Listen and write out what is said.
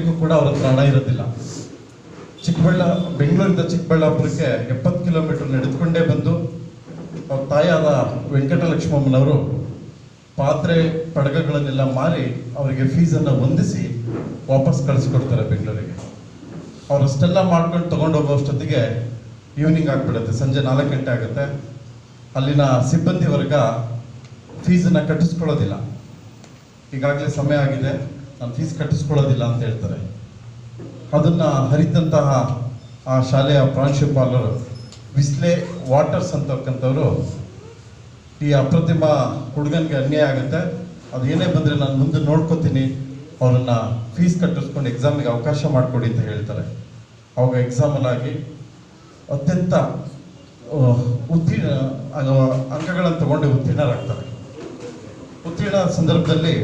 ಕಟ್ಟಲಿಕ್ಕೂ ಕೂಡ ಅವ್ರ ಹತ್ರ ಹಣ ಇರೋದಿಲ್ಲ. ಬೆಂಗಳೂರಿಂದ ಚಿಕ್ಕಬಳ್ಳಾಪುರಕ್ಕೆ 70 ಕಿಲೋಮೀಟರ್ ನಡೆದುಕೊಂಡೇ ಬಂದು ಅವ್ರ ತಾಯಿಯಾದ ವೆಂಕಟಲಕ್ಷ್ಮಮ್ಮನವರು ಪಾತ್ರೆ ಪಡಗಗಳನ್ನೆಲ್ಲ ಮಾರಿ ಅವರಿಗೆ ಫೀಸನ್ನು ಹೊಂದಿಸಿ ವಾಪಸ್ ಕಳಿಸ್ಕೊಡ್ತಾರೆ ಬೆಂಗಳೂರಿಗೆ. ಅವರಷ್ಟೆಲ್ಲ ಮಾಡ್ಕೊಂಡು ತೊಗೊಂಡೋಗೋಷ್ಟೊತ್ತಿಗೆ ಈವ್ನಿಂಗ್ ಆಗಿಬಿಡುತ್ತೆ, ಸಂಜೆ 4 ಗಂಟೆ ಆಗುತ್ತೆ. ಅಲ್ಲಿನ ಸಿಬ್ಬಂದಿ ವರ್ಗ ಫೀಸನ್ನು ಕಟ್ಟಿಸ್ಕೊಳ್ಳೋದಿಲ್ಲ. ಈಗಾಗಲೇ ಸಮಯ ಆಗಿದೆ, ನಾನು ಫೀಸ್ ಕಟ್ಟಿಸ್ಕೊಳ್ಳೋದಿಲ್ಲ ಅಂತ ಹೇಳ್ತಾರೆ. ಅದನ್ನು ಹರಿತಂತಹ ಆ ಶಾಲೆಯ ಪ್ರಾಂಶುಪಾಲರು ವಿಸ್ಲೆ ವಾಟರ್ಸ್ ಅಂತಕ್ಕಂಥವ್ರು, ಈ ಅಪ್ರತಿಮ ಹುಡುಗನಿಗೆ ಅನ್ಯಾಯ ಆಗುತ್ತೆ, ಅದು ಏನೇ ಬಂದರೆ ನಾನು ಮುಂದೆ ನೋಡ್ಕೋತೀನಿ, ಅವರನ್ನು ಫೀಸ್ ಕಟ್ಟಿಸ್ಕೊಂಡು ಎಕ್ಸಾಮಿಗೆ ಅವಕಾಶ ಮಾಡಿಕೊಡಿ ಅಂತ ಹೇಳ್ತಾರೆ. ಅವಾಗ ಎಕ್ಸಾಮಲ್ಲಾಗಿ ಅತ್ಯಂತ ಉತ್ತೀರ್ಣ ಅಂಕಗಳನ್ನು ತಗೊಂಡು ಉತ್ತೀರ್ಣರಾಗ್ತಾರೆ. ಉತ್ತೀರ್ಣ ಸಂದರ್ಭದಲ್ಲಿ